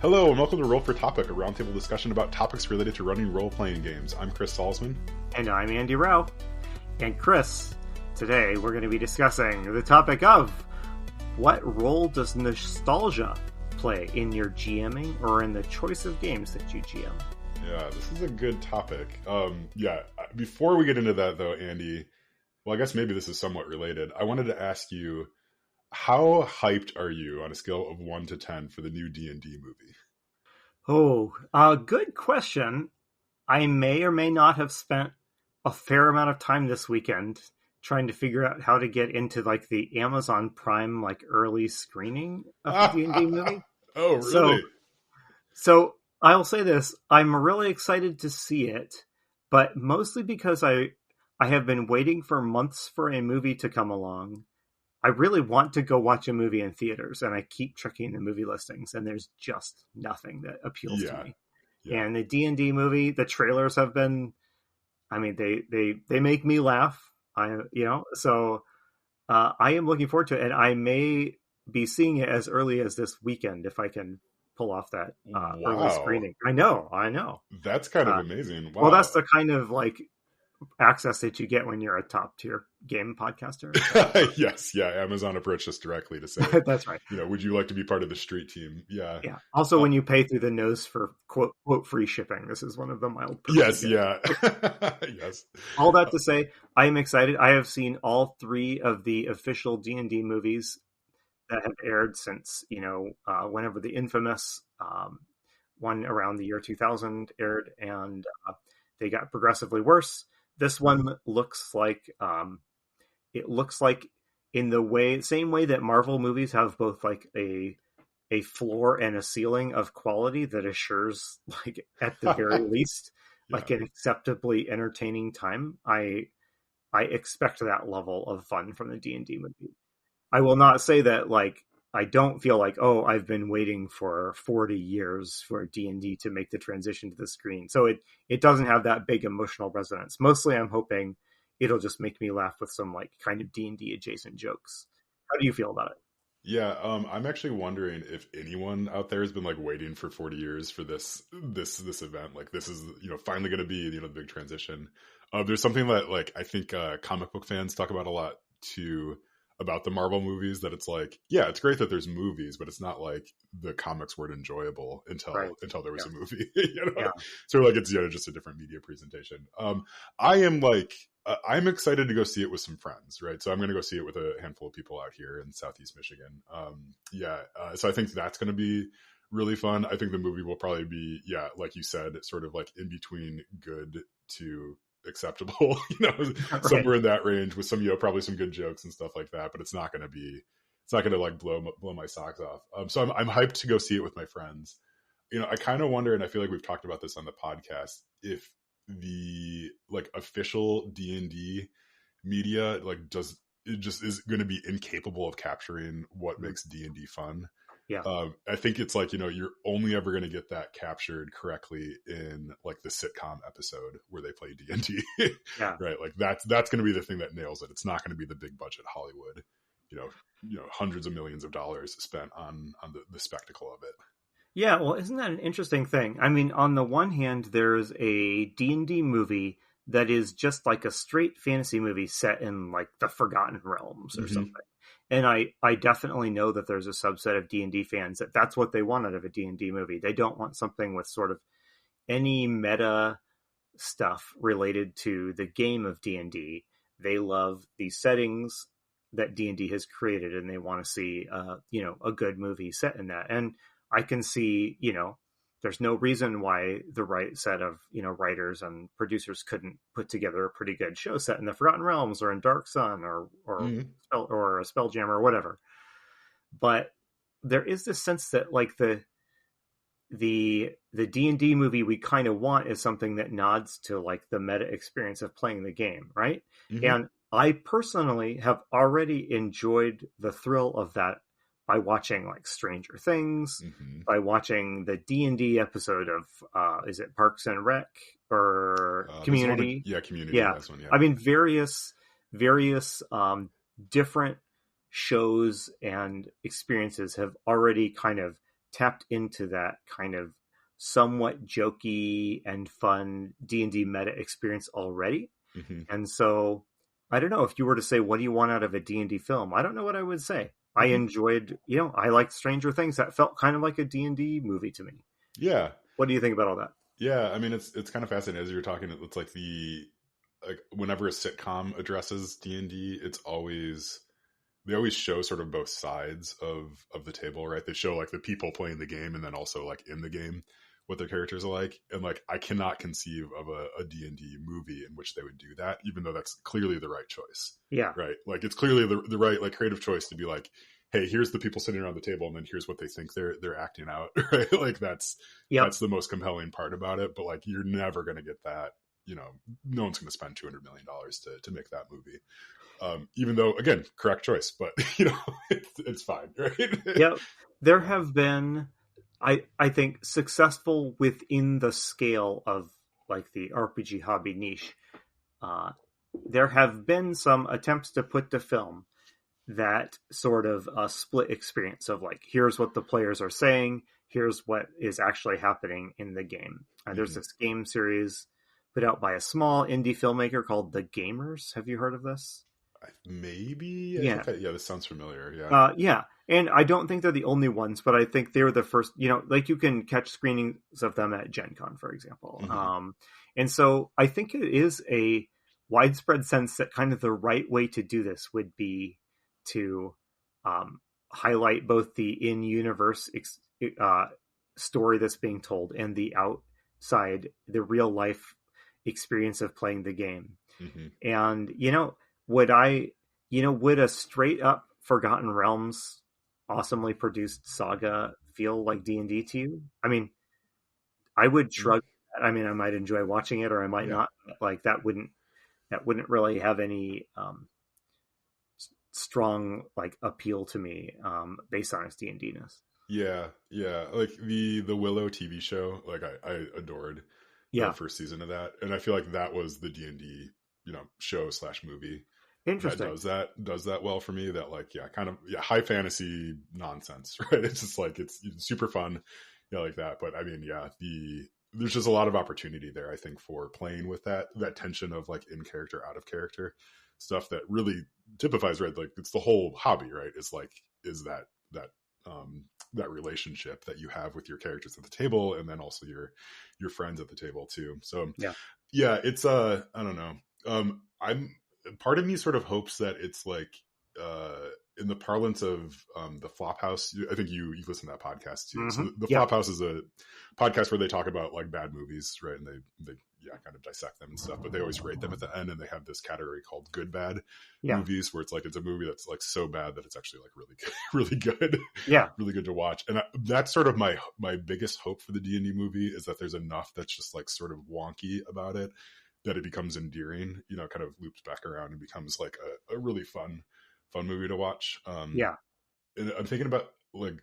Hello and welcome to Roll for Topic, a roundtable discussion about topics related to running role-playing games. I'm Chris Salzman. And I'm Andy Rao. And Chris, today we're going to be discussing the topic of what role does nostalgia play in your GMing or in the choice of games that you GM? Yeah, this is a good topic. Before we get into that though, Andy, well, I guess maybe this is somewhat related. I wanted to ask you, how hyped are you on a scale of 1 to 10 for the new D&D movie? Good question. I may or may not have spent a fair amount of time this weekend trying to figure out how to get into like the Amazon Prime like early screening of the D&D movie. Oh, really? So I'll say this, I'm really excited to see it, but mostly because I have been waiting for months for a movie to come along. I really want to go watch a movie in theaters, and I keep checking the movie listings, and there's just nothing that appeals to me. Yeah. And the D&D movie, the trailers have been, I mean, they make me laugh. So I am looking forward to it, and I may be seeing it as early as this weekend if I can pull off that early screening. I know. That's kind of amazing. Wow. Well, that's the kind of like access that you get when you're a top tier game podcaster. Yes, yeah. Amazon approached us directly to say, that's right. Would you like to be part of the street team? Yeah. Yeah. Also, when you pay through the nose for quote free shipping, this is one of the mild. Yes. Yeah. Yes. All that to say, I am excited. I have seen all 3 of the official D&D movies that have aired since whenever the infamous one around the year 2000 aired, and they got progressively worse. This one looks like in the same way that Marvel movies have both like a floor and a ceiling of quality that assures, like at the very least, like an acceptably entertaining time. I expect that level of fun from the D&D movie. I will not say that like I don't feel like, I've been waiting for 40 years for D&D to make the transition to the screen. So it doesn't have that big emotional resonance. Mostly I'm hoping it'll just make me laugh with some like kind of D&D adjacent jokes. How do you feel about it? Yeah, I'm actually wondering if anyone out there has been like waiting for 40 years for this event. Like this is, finally going to be, the big transition. There's something that like, I think comic book fans talk about a lot too, about the Marvel movies, that it's like, yeah, it's great that there's movies, but it's not like the comics weren't enjoyable until there was a movie. So like it's just a different media presentation. I am like I'm excited to go see it with some friends, right? So I'm going to go see it with a handful of people out here in Southeast Michigan. So I think that's going to be really fun. I think the movie will probably be, like you said, sort of like in between good to acceptable, somewhere in that range, with some, probably some good jokes and stuff like that. But it's not going to like blow my socks off. So I'm hyped to go see it with my friends. I kind of wonder, and I feel like we've talked about this on the podcast, if the like official D&D media is going to be incapable of capturing what makes D&D fun. Yeah. I think it's like, you're only ever going to get that captured correctly in like the sitcom episode where they play D&D. Right. Like that's going to be the thing that nails it. It's not going to be the big budget Hollywood, hundreds of millions of dollars spent on the spectacle of it. Yeah. Well, isn't that an interesting thing? I mean, on the one hand, there's a D&D movie that is just like a straight fantasy movie set in like the Forgotten Realms or something. And I definitely know that there's a subset of D&D fans that's what they want out of a D&D movie. They don't want something with sort of any meta stuff related to the game of D&D. They love the settings that D&D has created, and they want to see, a good movie set in that. And I can see, there's no reason why the right set of, writers and producers couldn't put together a pretty good show set in the Forgotten Realms or in Dark Sun or a Spelljammer or whatever. But there is this sense that like the D&D movie we kind of want is something that nods to like the meta experience of playing the game, right? And I personally have already enjoyed the thrill of that by watching like Stranger Things, by watching the D&D episode of, is it Parks and Rec or Community? Community. Yeah. One, yeah. I mean, various different shows and experiences have already kind of tapped into that kind of somewhat jokey and fun D&D meta experience already. Mm-hmm. And so I don't know, if you were to say, what do you want out of a D&D film? I don't know what I would say. I Mm-hmm. enjoyed, I liked Stranger Things. That felt kind of like a D&D movie to me. Yeah. What do you think about all that? Yeah. I mean, it's kind of fascinating as you're talking. It's like like whenever a sitcom addresses D&D, they always show sort of both sides of the table, right? They show like the people playing the game, and then also like in the game what their characters are like. And like, I cannot conceive of a D&D movie in which they would do that, even though that's clearly the right choice. Yeah. Right. Like, it's clearly the right, like, creative choice to be like, hey, here's the people sitting around the table, and then here's what they think they're acting out. Right. Like, that's the most compelling part about it. But like, you're never going to get that. No one's going to spend $200 million to make that movie. Even though, again, correct choice, but it's fine, right? Yeah, there have been, I think, successful within the scale of like the RPG hobby niche. There have been some attempts to put to film that sort of a split experience of like, here's what the players are saying, here's what is actually happening in the game. There's this game series put out by a small indie filmmaker called The Gamers. Have you heard of this? Maybe. Yeah. This sounds familiar. Yeah. Yeah. And I don't think they're the only ones, but I think they're the first, like you can catch screenings of them at Gen Con, for example. Mm-hmm. And so I think it is a widespread sense that kind of the right way to do this would be to highlight both the in-universe story that's being told and the outside, the real life experience of playing the game. Mm-hmm. And, would a straight up Forgotten Realms awesomely produced saga feel like D&D to you? I mean, I would shrug. I mean, I might enjoy watching it, or I might not. Like, that wouldn't really have any strong like appeal to me based on its D&D-ness. Yeah. Like the Willow TV show, like I adored the first season of that, and I feel like that was the D&D show / movie. Interesting. That does that well for me. That like kind of high fantasy nonsense, right? It's just like it's super fun, like that. But I mean, there's just a lot of opportunity there, I think, for playing with that tension of like in character, out of character stuff that really typifies, right? Like, it's the whole hobby, right? It's like, is that relationship that you have with your characters at the table, and then also your friends at the table too. So it's I don't know. Part of me sort of hopes that it's like in the parlance of the Flophouse. I think you listen to that podcast too. Mm-hmm. So the Flophouse is a podcast where they talk about like bad movies, right? And they kind of dissect them and stuff, but they always rate them at the end, and they have this category called good bad movies, where it's like, it's a movie that's like so bad that it's actually like really good, really good to watch. And that's sort of my biggest hope for the D&D movie, is that there's enough that's just like sort of wonky about it that it becomes endearing, kind of loops back around and becomes like a really fun movie to watch. And I'm thinking about like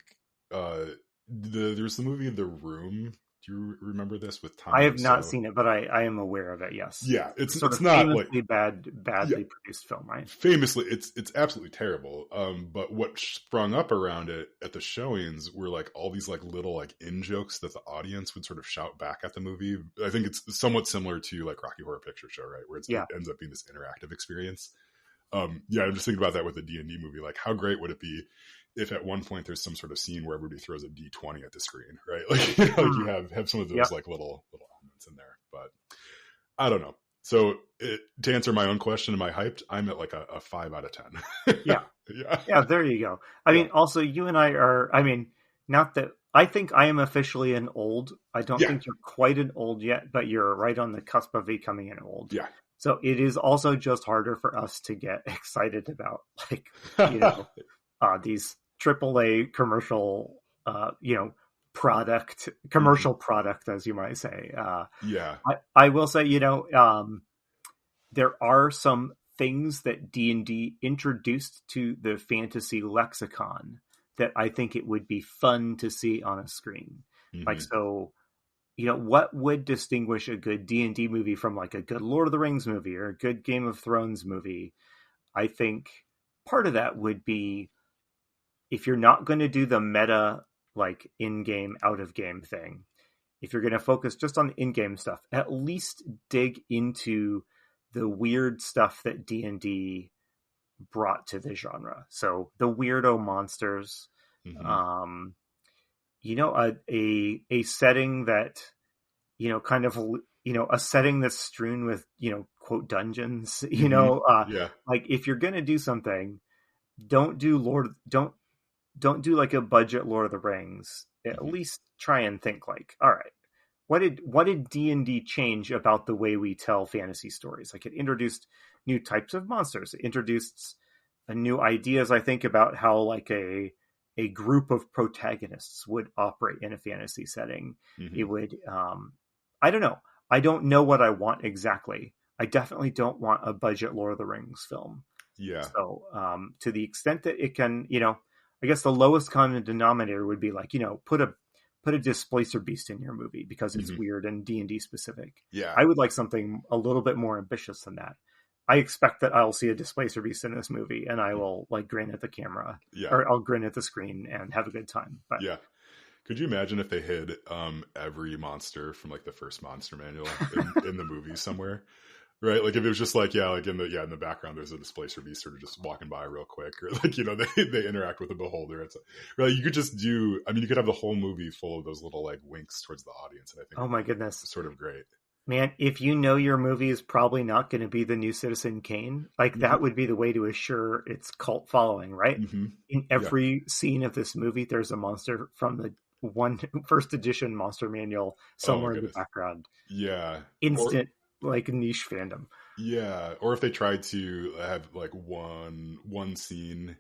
there's the movie The Room. Do you remember this with Tom? I have not seen it, but I am aware of it. Yes. Yeah, it's not like badly produced film, right? Famously, it's absolutely terrible. But what sprung up around it at the showings were like all these like little like in jokes that the audience would sort of shout back at the movie. I think it's somewhat similar to like Rocky Horror Picture Show, right? Where it ends up being this interactive experience. I'm just thinking about that with a D&D movie. Like, how great would it be if at one point there's some sort of scene where everybody throws a D20 at the screen, right? Like, like you have some of those like little elements in there. But I don't know. So to answer my own question, am I hyped? I'm at like a 5 out of 10. Yeah. There you go. I mean, also you and I are. I mean, not that I think I am officially an old. I don't think you're quite an old yet, but you're right on the cusp of becoming an old. Yeah. So it is also just harder for us to get excited about, like, these AAA commercial, commercial product, as you might say. I will say, there are some things that D&D introduced to the fantasy lexicon that I think it would be fun to see on a screen. Mm-hmm. Like, so, what would distinguish a good D&D movie from like a good Lord of the Rings movie or a good Game of Thrones movie? I think part of that would be, if you're not going to do the meta like in-game, out-of-game thing. If you're going to focus just on the in-game stuff, at least dig into the weird stuff that D&D brought to the genre. So the weirdo monsters, you know, a setting that, you know, kind of, you know, a setting that's strewn with, you know, quote dungeons, you know, like if you're going to do something, don't do like a budget Lord of the Rings. At least try and think like, all right, what did D&D change about the way we tell fantasy stories? Like it introduced new types of monsters. It introduced new ideas, I think, about how like a group of protagonists would operate in a fantasy setting. It would, I don't know. I don't know what I want exactly. I definitely don't want a budget Lord of the Rings film. Yeah. So to the extent that it can, you know, I guess the lowest common denominator would be like, you know, put a displacer beast in your movie because it's weird and D&D specific. Yeah. I would like something a little bit more ambitious than that. I expect that I'll see a displacer beast in this movie and I will like grin at the camera or I'll grin at the screen and have a good time. But yeah. Could you imagine if they hid every monster from like the first Monster Manual in the movie somewhere? Right, like if it was just like like in the background there's a displacer beast sort of just walking by real quick, or like, you know, they interact with the beholder. It's really, you could just do. I mean, you could have the whole movie full of those little like winks towards the audience, and I think, oh my goodness, it's sort of great. Man, if you know your movie is probably not going to be the new Citizen Kane, like that would be the way to assure its cult following, right? In every scene of this movie, there's a monster from the first edition Monster Manual somewhere in the background. Yeah, instant. Like niche fandom. Yeah, or if they tried to have like one scene,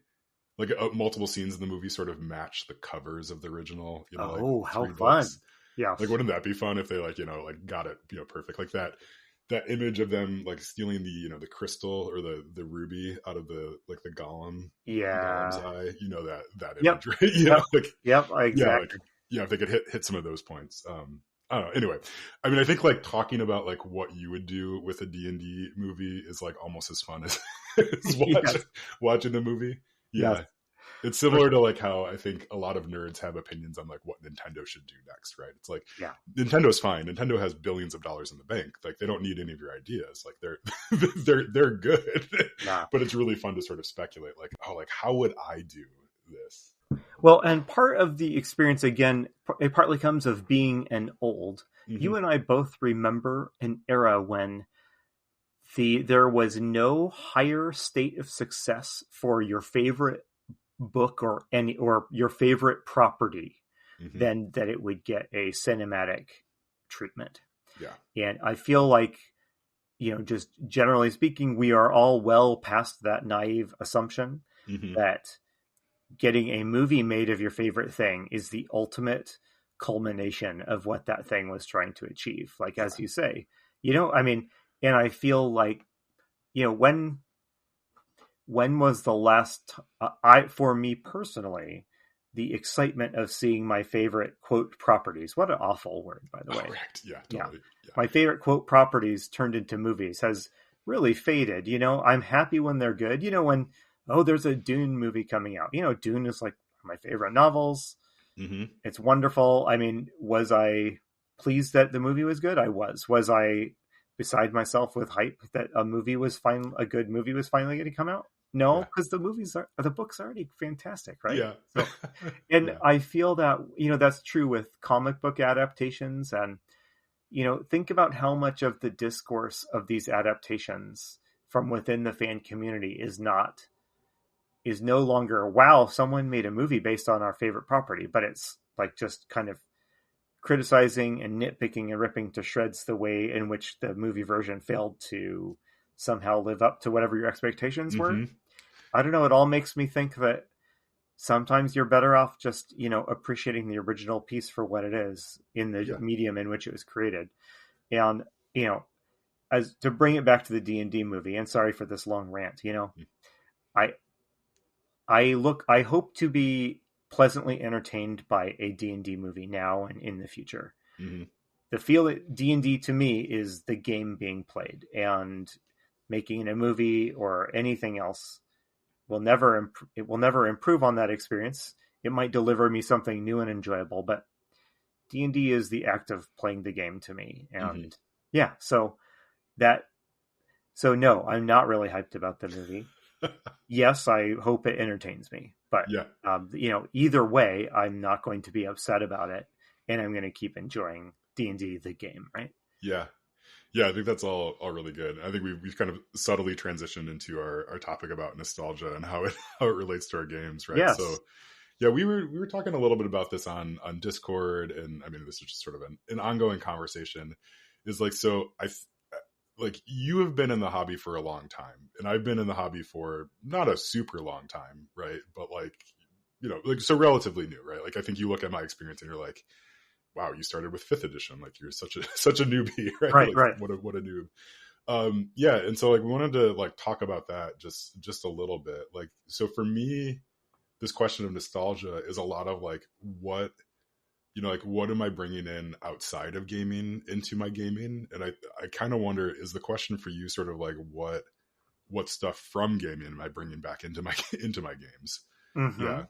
like multiple scenes in the movie sort of match the covers of the original, you know, like how fun. books. Yeah, like wouldn't that be fun if they like, you know, like got it, you know, perfect, like that image of them like stealing the, you know, the crystal or the ruby out of the like the Gollum's eye, you know, that image, right? Yeah, exactly. If they could hit some of those points. I don't know. Anyway, I mean, I think like talking about like what you would do with a D&D movie is like almost as fun as watching a movie. Yeah. Yes. It's similar to like how I think a lot of nerds have opinions on like what Nintendo should do next, right? It's like, Nintendo's fine. Nintendo has billions of dollars in the bank. Like they don't need any of your ideas. Like they're good. Yeah. But it's really fun to sort of speculate like, oh, like how would I do this? Well, and part of the experience, again, it partly comes of being an old. You and I both remember an era when there was no higher state of success for your favorite book or your favorite property than that it would get a cinematic treatment. Yeah. And I feel like, you know, just generally speaking, we are all well past that naive assumption that getting a movie made of your favorite thing is the ultimate culmination of what that thing was trying to achieve. Like, as you say, you know, I mean, and I feel like, you know, when was the last, for me personally, the excitement of seeing my favorite quote properties, what an awful word, by the way. Correct. Yeah, totally. Yeah. My favorite quote properties turned into movies has really faded. You know, I'm happy when they're good. You know, when, there's a Dune movie coming out. You know, Dune is like my favorite novels. It's wonderful. I mean, was I pleased that the movie was good? I was. Was I beside myself with hype that a good movie was finally going to come out? No, because the books are already fantastic, right? Yeah. So, and I feel that, you know, that's true with comic book adaptations. And, you know, think about how much of the discourse of these adaptations from within the fan community is no longer, wow, someone made a movie based on our favorite property, but it's like just kind of criticizing and nitpicking and ripping to shreds the way in which the movie version failed to somehow live up to whatever your expectations were. I don't know. It all makes me think that sometimes you're better off just, you know, appreciating the original piece for what it is in the medium in which it was created. And, you know, as to bring it back to the D&D movie, and sorry for this long rant, you know, I hope to be pleasantly entertained by a D&D movie now and in the future. The feel that D&D to me is the game being played, and making a movie or anything else will never improve on that experience. it might deliver me something new and enjoyable, but D&D is the act of playing the game to me. And yeah, so no, I'm not really hyped about the movie. Yes, I hope it entertains me, but Yeah. Either way, I'm not going to be upset about it, and I'm going to keep enjoying D&D the game, right? Yeah. Yeah, I think that's all really good. I think we've kind of subtly transitioned into our topic about nostalgia and how it relates to our games, right? Yes. So yeah, we were talking a little bit about this on Discord, and I mean, this is just sort of an ongoing conversation. Is like, so like, you have been in the hobby for a long time, and I've been in the hobby for not a super long time, right? But like, like, so relatively new, right? Like, I think you look at my experience and you're like, wow, you started with 5th edition, like you're such a newbie, right? Right, like, what a noob. Yeah, and so like we wanted to like talk about that just a little bit. Like, so for me, this question of nostalgia is a lot of like, what am I bringing in outside of gaming into my gaming? And I kind of wonder, is the question for you sort of like, what stuff from gaming am I bringing back into my games? Yeah.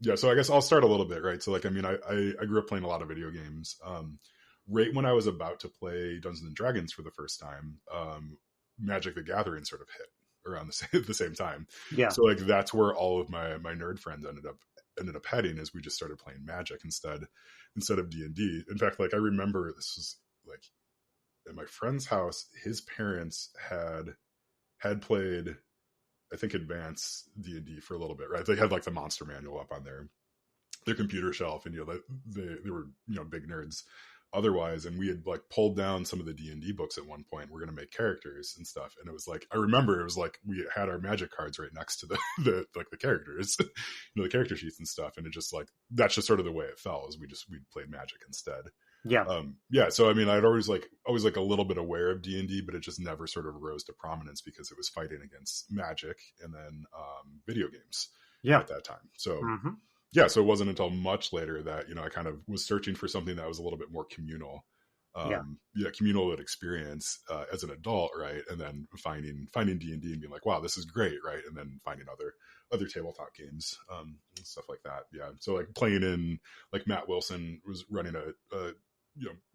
Yeah, so I guess I'll start a little bit, right? So like, I mean, I grew up playing a lot of video games. Right when I was about to play Dungeons and Dragons for the first time, Magic the Gathering sort of hit around the same time. Yeah. So like, that's where all of my nerd friends ended up heading, as we just started playing Magic instead of D&D. In fact, like, I remember this was like at my friend's house, his parents had played, I think, advanced D&D for a little bit, right? They had like the monster manual up on their computer shelf, and they were big nerds otherwise, and we had like pulled down some of the D&D books at one point. We're going to make characters and stuff, and it was like, I remember it was like we had our magic cards right next to the like the characters, the character sheets and stuff, and it just like, that's just sort of the way it fell, is we played Magic instead. Yeah, so I mean, I'd always like a little bit aware of D&D, but it just never sort of rose to prominence because it was fighting against Magic and then video games at that time. So yeah, so it wasn't until much later that I kind of was searching for something that was a little bit more communal, communal experience as an adult, right? And then finding D&D and being like, wow, this is great, right? And then finding other tabletop games and stuff like that. Yeah, so like playing in, like, Matt Wilson was running a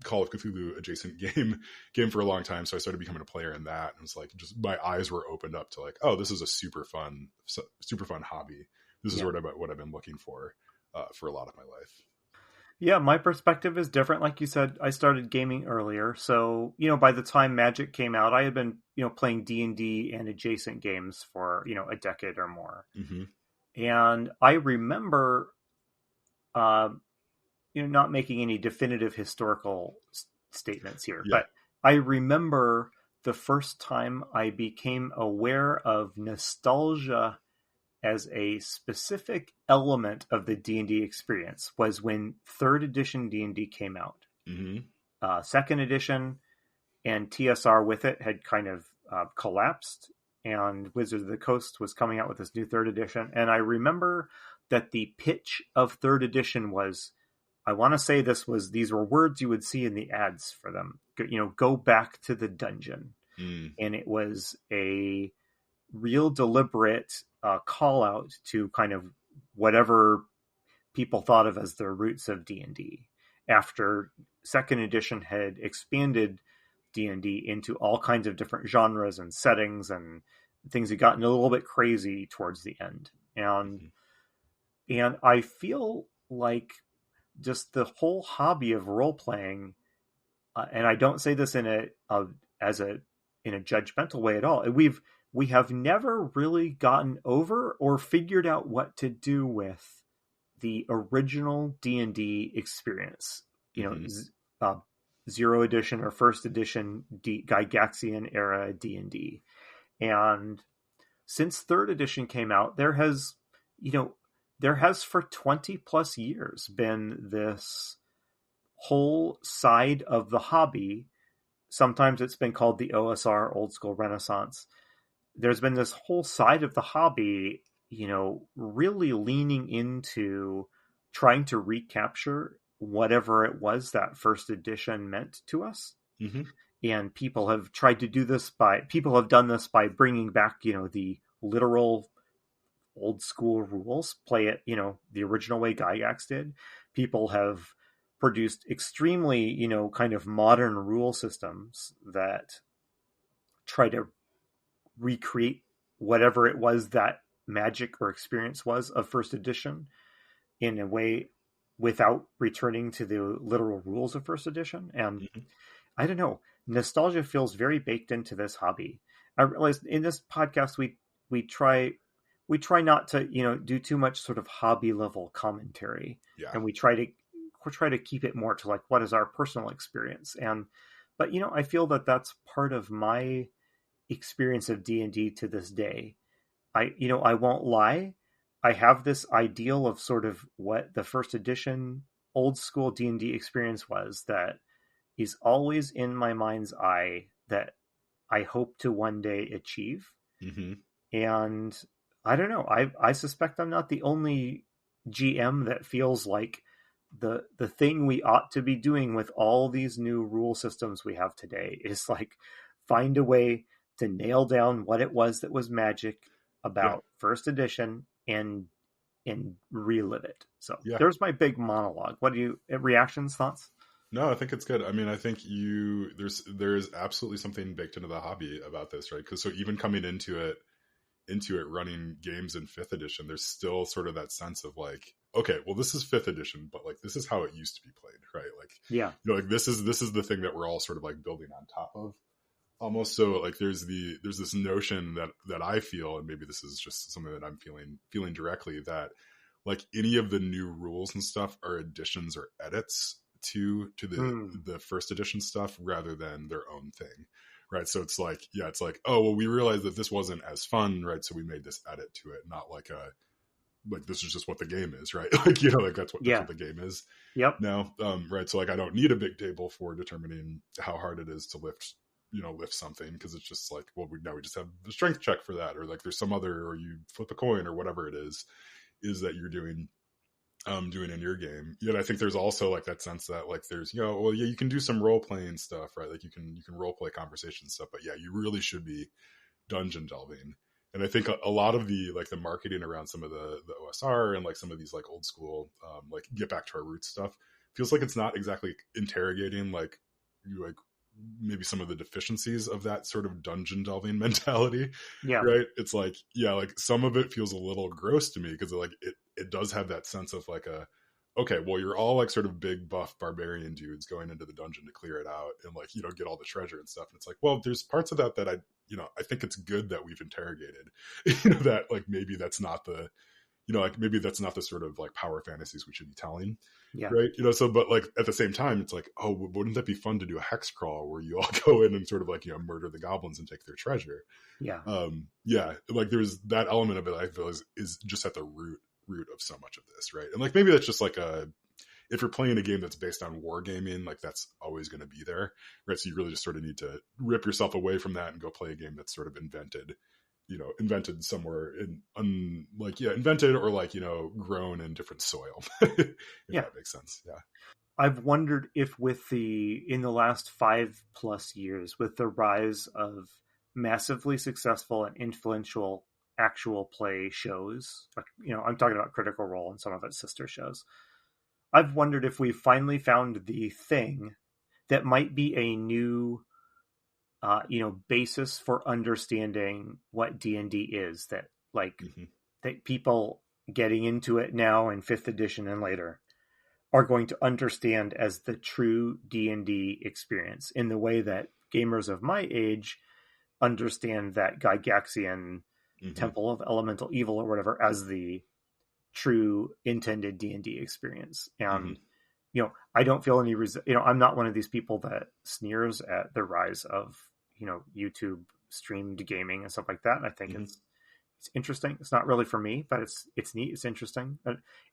Call of Cthulhu adjacent game for a long time, so I started becoming a player in that, and it was like, just my eyes were opened up to like, oh, this is a super fun hobby. This is what I've been looking for a lot of my life. Yeah, my perspective is different. Like you said, I started gaming earlier, so by the time Magic came out, I had been playing D&D and adjacent games for a decade or more. And I remember not making any definitive historical statements here, but I remember the first time I became aware of nostalgia as a specific element of the D&D experience was when 3rd edition D&D came out. 2nd edition and TSR with it had kind of collapsed, and Wizards of the Coast was coming out with this new 3rd edition. And I remember that the pitch of 3rd edition was, I want to say these were words you would see in the ads for them. Go back to the dungeon. And it was a real deliberate call out to kind of whatever people thought of as the roots of D&D. After 2nd edition had expanded D&D into all kinds of different genres and settings, and things had gotten a little bit crazy towards the end. And I feel like just the whole hobby of role playing, and I don't say this in a judgmental way at all. We have never really gotten over or figured out what to do with the original D&D experience. 0 edition or 1st edition Gygaxian era D&D, and since 3rd edition came out, there has for 20 plus years been this whole side of the hobby. Sometimes it's been called the OSR, Old School Renaissance. There's been this whole side of the hobby, really leaning into trying to recapture whatever it was that 1st edition meant to us. And people have tried to do this people have done this by bringing back, the literal old school rules, play it, the original way Gygax did. People have produced extremely, kind of modern rule systems that try to recreate whatever it was that magic or experience was of first edition in a way without returning to the literal rules of first edition. And Mm-hmm. I don't know, nostalgia feels very baked into this hobby. I realize in this podcast we try not to do too much sort of hobby level commentary, Yeah. and we try to keep it more to like what is our personal experience. But I feel that that's part of my experience of D&D to this day. I won't lie, I have this ideal of sort of what the first edition old school D&D experience was that is always in my mind's eye that I hope to one day achieve. Mm-hmm. And I don't know, I suspect I'm not the only GM that feels like the thing we ought to be doing with all these new rule systems we have today is like find a way to nail down what it was that was magic about first edition and relive it. So there's my big monologue. What do you reactions, thoughts? No, I think it's good. I mean, I think there's absolutely something baked into the hobby about this, right? Because so even coming into it running games in 5th edition, there's still sort of that sense of like, okay, well, this is 5th edition, but like this is how it used to be played, right? Like, like this is the thing that we're all sort of like building on top of almost. So like there's this notion that I feel, and maybe this is just something that I'm feeling directly, that like any of the new rules and stuff are additions or edits to the first edition stuff rather than their own thing, right? So it's like, oh, well, we realized that this wasn't as fun, right? So we made this edit to it, not like this is just what the game is, right? Like, like that's what the game is. Yep. Now, right. So like, I don't need a big table for determining how hard it is to lift something, because it's just like, well, we just have the strength check for that, or like there's some other, or you flip a coin or whatever it is that you're doing in your game. Yet I think there's also like that sense that like there's, well, yeah, you can do some role playing stuff, right? Like you can role play conversation stuff, but yeah, you really should be dungeon delving. And I think a lot of the like the marketing around some of the OSR and like some of these like old school like get back to our roots stuff feels like it's not exactly interrogating like maybe some of the deficiencies of that sort of dungeon delving mentality. Yeah. Right. It's like, like some of it feels a little gross to me, because like it does have that sense of like okay, well, you're all like sort of big buff barbarian dudes going into the dungeon to clear it out and like, get all the treasure and stuff. And it's like, well, there's parts of that I think it's good that we've interrogated, that like, maybe that's not the, like maybe that's not the sort of like power fantasies we should be telling. Yeah. Right. So, but like at the same time, it's like, oh, wouldn't that be fun to do a hex crawl where you all go in and sort of like, murder the goblins and take their treasure? Yeah. Like there's that element of it I feel is just at the root of so much of this. Right. And like, maybe that's just like if you're playing a game that's based on wargaming, like that's always going to be there. Right. So you really just sort of need to rip yourself away from that and go play a game that's sort of invented somewhere invented or like, grown in different soil. If that makes sense. Yeah. I've wondered if in the last 5+ years, with the rise of massively successful and influential actual play shows, like, I'm talking about Critical Role and some of its sister shows, I've wondered if we finally found the thing that might be a new basis for understanding what D&D is, that like that people getting into it now in 5th edition and later are going to understand as the true D&D experience, in the way that gamers of my age understand that Gygaxian Temple of Elemental Evil or whatever as the true intended D&D experience. And I don't feel any I'm not one of these people that sneers at the rise of YouTube streamed gaming and stuff like that. And I think it's interesting. It's not really for me, but it's neat. It's interesting.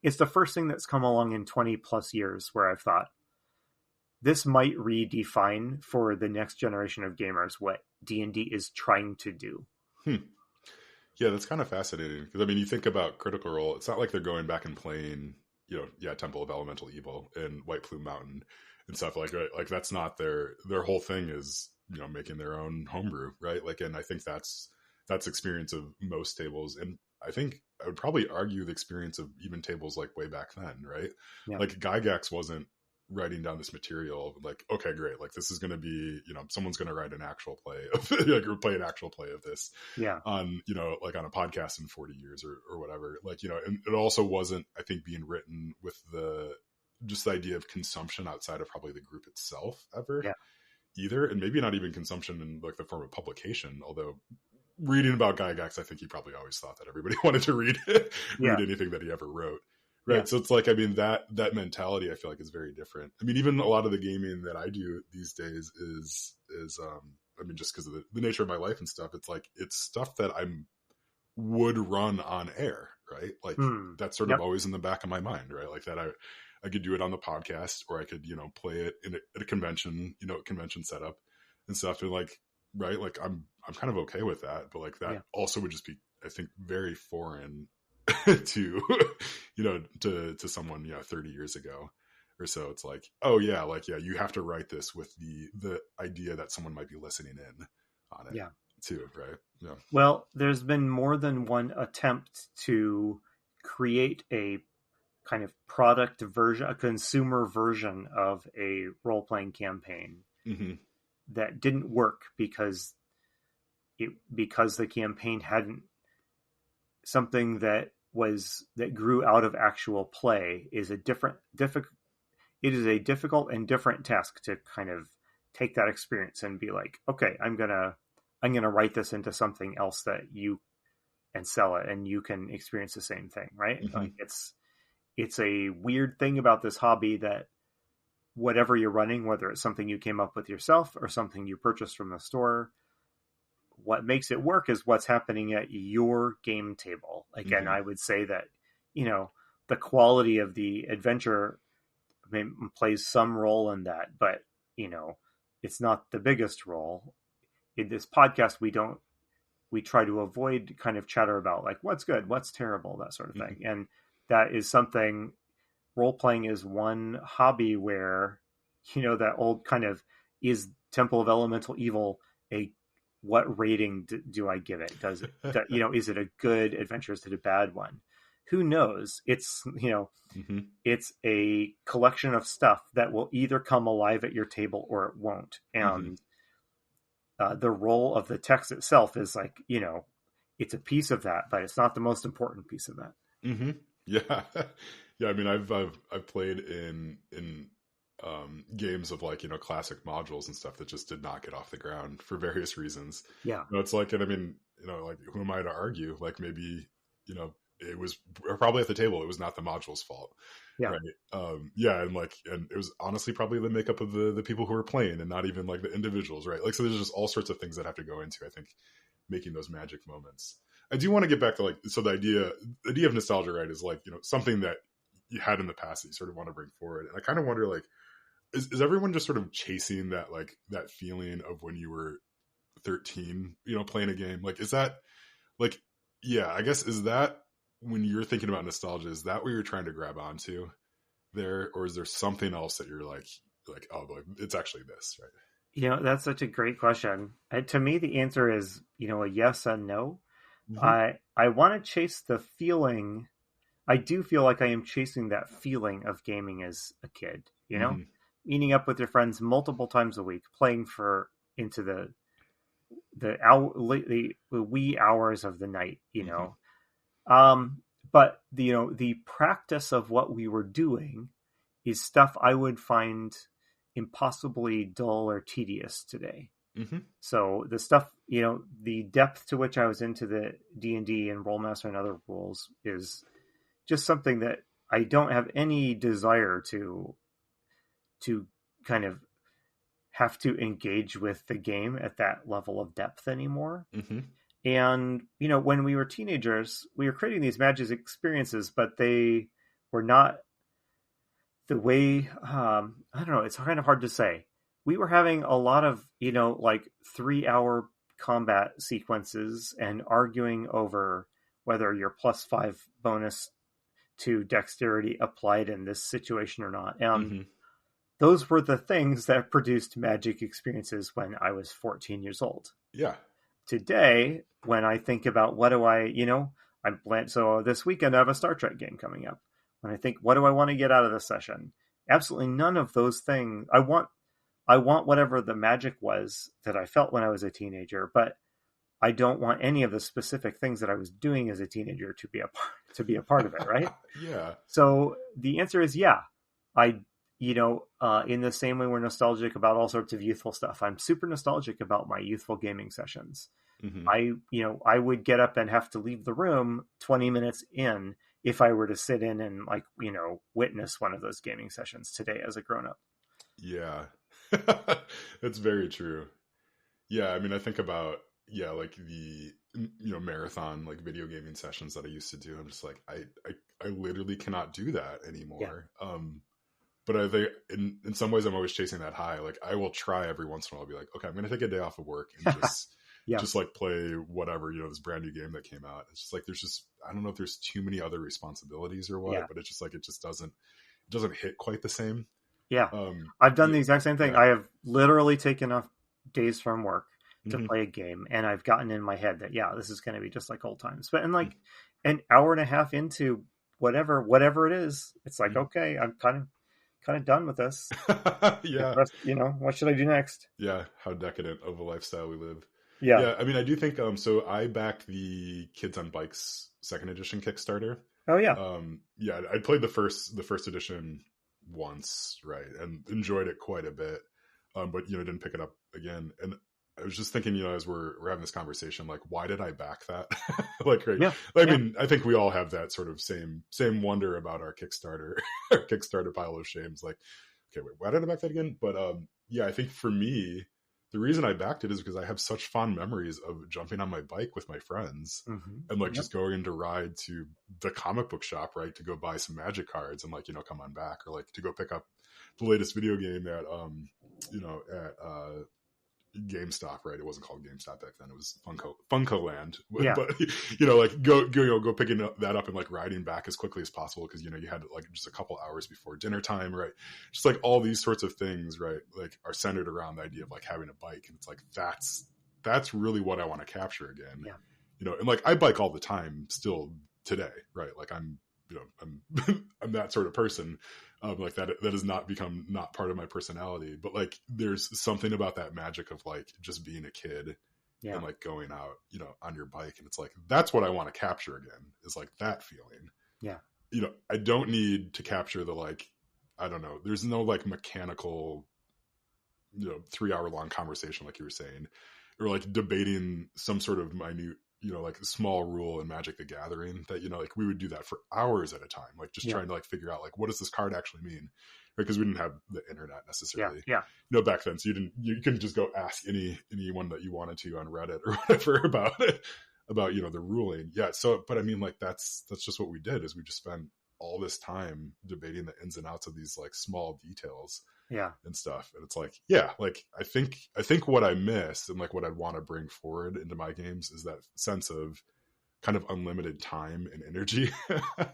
It's the first thing that's come along in 20+ years where I've thought this might redefine for the next generation of gamers what D&D is trying to do. Yeah, that's kind of fascinating, because I mean, you think about Critical Role, it's not like they're going back and playing, Temple of Elemental Evil and White Plume Mountain and stuff like that's not their whole thing is making their own homebrew, right? Like, and I think that's experience of most tables, and I think I would probably argue the experience of even tables like way back then, right? Yeah. Like Gygax wasn't writing down this material like, okay, great, like this is going to be, someone's going to write an actual play of like, or play an actual play of this on, like on a podcast in 40 years or whatever. Like, and it also wasn't, I think, being written with the idea of consumption outside of probably the group itself ever either. And maybe not even consumption in like the form of publication, although reading about Gygax, I think he probably always thought that everybody wanted to read anything that he ever wrote. Right. Yeah. So it's like, I mean, that mentality I feel like is very different. I mean, even a lot of the gaming that I do these days is I mean, just because of the nature of my life and stuff, it's like, it's stuff that would run on air, right? Like that's sort of always in the back of my mind, right? Like that I could do it on the podcast, or I could, play it at a convention, convention setup and stuff. And like, right. Like I'm kind of okay with that, but like that also would just be, I think, very foreign to to someone 30 years ago or so. It's like, oh yeah, like you have to write this with the idea that someone might be listening in on it too, right? Yeah. Well, there's been more than one attempt to create a kind of product version, a consumer version of a role-playing campaign that didn't work because the campaign hadn't something that grew out of actual play is a difficult and different task to kind of take that experience and be like, okay, I'm gonna write this into something else that you and sell it, and you can experience the same thing, right? Like it's a weird thing about this hobby that whatever you're running, whether it's something you came up with yourself or something you purchased from the store, what makes it work is what's happening at your game table. Again, I would say that, the quality of the adventure plays some role in that, but, it's not the biggest role. In this podcast, we try to avoid kind of chatter about like what's good, what's terrible, that sort of thing. And that is something, role-playing is one hobby where, that old kind of, is Temple of Elemental Evil what rating do I give it? Does it, is it a good adventure? Is it a bad one? Who knows? It's, it's a collection of stuff that will either come alive at your table or it won't. And the role of the text itself is like, it's a piece of that, but it's not the most important piece of that. Yeah. Yeah. I mean, I've played in games of like, classic modules and stuff that just did not get off the ground for various reasons. Yeah. It's like, and I mean, like who am I to argue? Like maybe, it was probably at the table, it was not the module's fault. Yeah. Right. And it was honestly probably the makeup of the people who were playing and not even like the individuals. Right. Like, so there's just all sorts of things that have to go into, I think, making those magic moments. I do want to get back to like, so the idea of nostalgia, right, is like, something that you had in the past that you sort of want to bring forward. And I kind of wonder, like, is everyone just sort of chasing that, like that feeling of when you were 13, playing a game? Like, is that like, I guess, is that when you're thinking about nostalgia, is that what you're trying to grab onto there? Or is there something else that you're like, oh, like, it's actually this, right? That's such a great question. To me, the answer is, a yes and no. I want to chase the feeling. I do feel like I am chasing that feeling of gaming as a kid, meeting up with your friends multiple times a week, playing into the wee hours of the night, but the practice of what we were doing is stuff I would find impossibly dull or tedious today. So the stuff, the depth to which I was into the D&D and Rolemaster and other rules is just something that I don't have any desire to kind of have to engage with the game at that level of depth anymore. And, when we were teenagers, we were creating these magic experiences, but they were not the way, I don't know, it's kind of hard to say. We were having a lot of, like 3-hour combat sequences and arguing over whether your +5 bonus to dexterity applied in this situation or not. And those were the things that produced magic experiences when I was 14 years old. Yeah. Today, when I think about what do I, I'm planned. So this weekend I have a Star Trek game coming up. And I think, what do I want to get out of this session? Absolutely none of those things. I want whatever the magic was that I felt when I was a teenager, but I don't want any of the specific things that I was doing as a teenager to be a part of it, right? Yeah. So the answer is yeah. I, in the same way we're nostalgic about all sorts of youthful stuff, I'm super nostalgic about my youthful gaming sessions. Mm-hmm. I would get up and have to leave the room 20 minutes in if I were to sit in and witness one of those gaming sessions today as a grown up. Yeah, that's very true. Yeah. I mean, I think about, like the, marathon, like video gaming sessions that I used to do. I'm just like, I literally cannot do that anymore. Yeah. But I think in some ways I'm always chasing that high. Like I will try every once in a while, I'll be like, okay, I'm going to take a day off of work and just, just like play whatever, this brand new game that came out. It's just like, I don't know if there's too many other responsibilities or what, but it's just like, it doesn't hit quite the same. Yeah. I've done the exact same thing. Yeah. I have literally taken off days from work to play a game, and I've gotten in my head that, this is going to be just like old times. But in like an hour and a half into whatever it is, it's like, okay, I'm kind of done with this. Yeah. What should I do next? Yeah. How decadent of a lifestyle we live. Yeah. Yeah. I mean, I do think, so I backed the Kids on Bikes second edition Kickstarter. Oh yeah. Yeah. I played the first edition once. Right. And enjoyed it quite a bit. But, didn't pick it up again. And I was just thinking, as we're having this conversation, like, why did I back that? Like, right. Yeah. I mean, I think we all have that sort of same wonder about our Kickstarter pile of shames. Like, okay, wait, why did I back that again? But I think for me, the reason I backed it is because I have such fond memories of jumping on my bike with my friends and like just going to ride to the comic book shop, right, to go buy some Magic cards and like, come on back, or like to go pick up the latest video game at GameStop, right? It wasn't called GameStop back then. It was Funko Land. Yeah. But like go picking that up and like riding back as quickly as possible because you had like just a couple hours before dinner time, right? Just like all these sorts of things, right? Like are centered around the idea of like having a bike, and it's like that's really what I want to capture again. Yeah. And like I bike all the time still today, right? Like I'm I'm that sort of person. Like that has not become not part of my personality, but like there's something about that magic of like just being a kid and like going out, on your bike. And it's like, that's what I want to capture again, is like that feeling. Yeah. I don't need to capture the, like, I don't know. There's no like mechanical, 3-hour long conversation, like you were saying, or like debating some sort of minute, like a small rule in Magic the Gathering that, like we would do that for hours at a time, like just trying to like figure out like, what does this card actually mean? Because we didn't have the internet necessarily, back then. So you couldn't just go ask anyone that you wanted to on Reddit or whatever about the ruling. Yeah. So, but I mean, like that's just what we did, is we just spent all this time debating the ins and outs of these like small details. And stuff. And it's like, like I think what I miss and like what I'd want to bring forward into my games is that sense of kind of unlimited time and energy.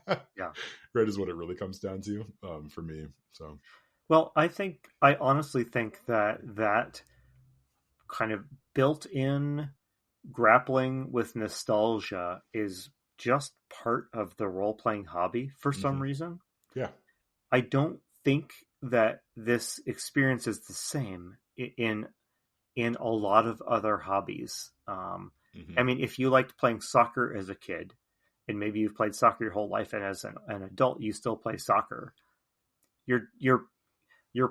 Right, is what it really comes down to for me. So, well, I honestly think that kind of built-in grappling with nostalgia is just part of the role-playing hobby for some reason. Yeah. I don't think that this experience is the same in a lot of other hobbies. I mean, if you liked playing soccer as a kid, and maybe you've played soccer your whole life, and as an adult you still play soccer, you're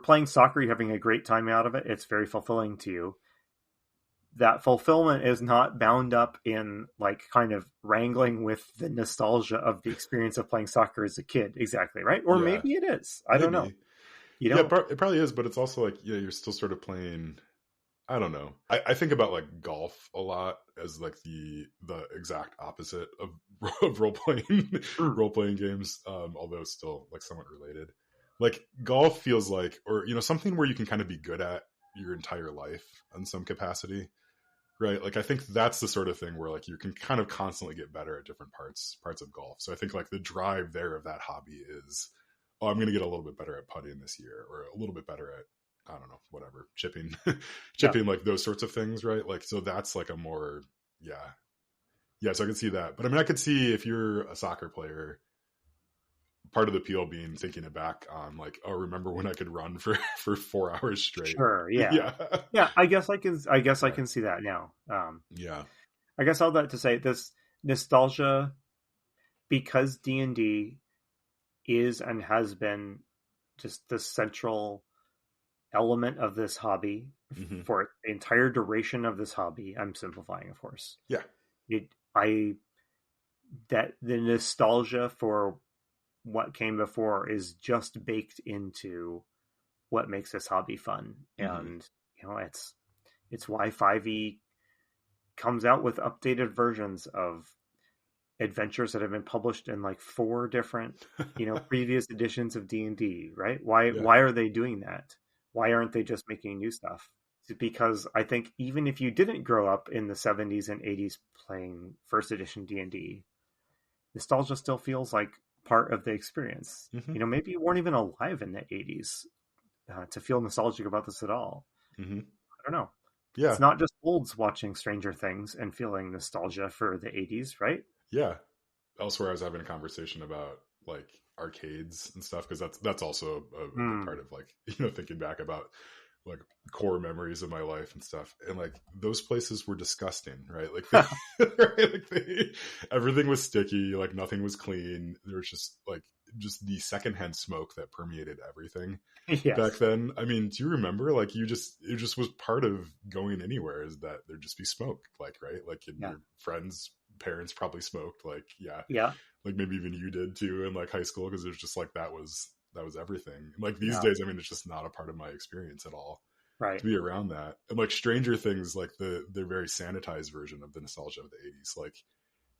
playing soccer, you're having a great time out of it, it's very fulfilling to you. That fulfillment is not bound up in like kind of wrangling with the nostalgia of the experience of playing soccer as a kid. Exactly. Right. Or maybe it is. I don't know. It probably is, but it's also like, you're still sort of playing. I don't know. I think about like golf a lot as like the exact opposite of role playing games. Although it's still like somewhat related. Like golf feels like, or something where you can kind of be good at your entire life in some capacity, right? Like I think that's the sort of thing where like you can kind of constantly get better at different parts of golf. So I think like the drive there of that hobby is, I'm going to get a little bit better at putting this year, or a little bit better at, I don't know, whatever, chipping, like those sorts of things, right? Like, so that's like a more, Yeah, so I can see that. But I mean, I could see if you're a soccer player, part of the appeal being thinking it back on like, oh, remember when I could run for 4 hours straight? Sure, yeah. Yeah. Yeah, I guess I can see that now. Yeah. I guess all that to say, this nostalgia, because D&D is and has been just the central element of this hobby for the entire duration of this hobby. I'm simplifying, of course. Yeah. That the nostalgia for what came before is just baked into what makes this hobby fun. And it's why 5e comes out with updated versions of adventures that have been published in like 4 different previous editions of D&D, right? Why are they doing that? Why aren't they just making new stuff? Because I think even if you didn't grow up in the 70s and 80s playing first edition D&D, nostalgia still feels like part of the experience. Maybe you weren't even alive in the 80s to feel nostalgic about this at all. I don't know. Yeah. It's not just olds watching Stranger Things and feeling nostalgia for the 80s, right? Yeah. Elsewhere, I was having a conversation about like arcades and stuff, because that's also a part of like, thinking back about like core memories of my life and stuff. And like those places were disgusting, right? Like, everything was sticky, like nothing was clean. There was just the secondhand smoke that permeated everything back then. I mean, do you remember like it just was part of going anywhere, is that there'd just be smoke, like, right? Like your friends' parents probably smoked, like, like maybe even you did too in like high school, because it was just like that was everything. And like these days, I mean, it's just not a part of my experience at all, right, to be around that. And like Stranger Things, like the very sanitized version of the nostalgia of the 80s, like,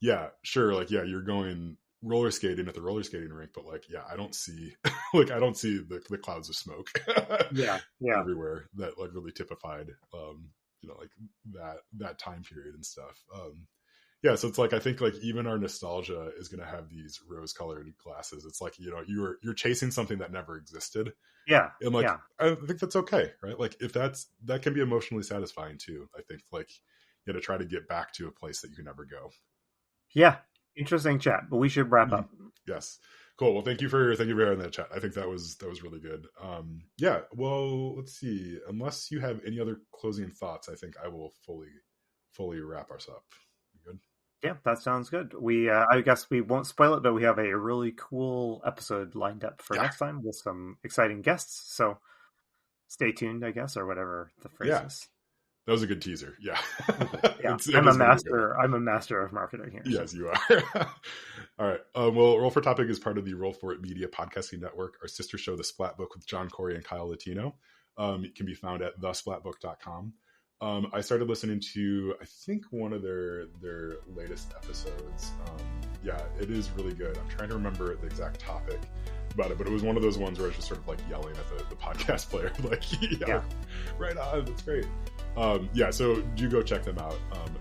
yeah, sure, like, yeah, you're going roller skating at the roller skating rink, but like, yeah, I don't see the clouds of smoke everywhere that like really typified like that time period and stuff. Yeah, so it's like, I think like even our nostalgia is going to have these rose-colored glasses. It's like, you're chasing something that never existed. Yeah. And like, I think that's okay, right? Like if that can be emotionally satisfying too. I think like you got to try to get back to a place that you can never go. Yeah. Interesting chat, but we should wrap up. Yes. Cool. Well, thank you for having that chat. I think that was really good. Yeah. Well, let's see. Unless you have any other closing thoughts, I think I will fully wrap us up. Good. Yeah, that sounds good. We, I guess we won't spoil it, but we have a really cool episode lined up for next time with some exciting guests. So stay tuned, I guess, or whatever the phrase is. That was a good teaser. Yeah. I'm a master. I'm a master of marketing here. Yes, you are. All right. Well, Roll for Topic is part of the Roll for It Media podcasting network. Our sister show, The Splat Book with John Corey and Kyle Latino, it can be found at thesplatbook.com. I started listening to, I think, one of their latest episodes. Yeah, it is really good. I'm trying to remember the exact topic about it, but it was one of those ones where I was just sort of like yelling at the podcast player, like, right on, that's great. So do go check them out.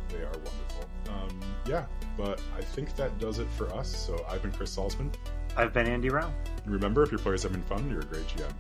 They are wonderful. But I think that does it for us. So I've been Chris Salzman. I've been Andy Rao. Remember, if your players have been fun, you're a great GM.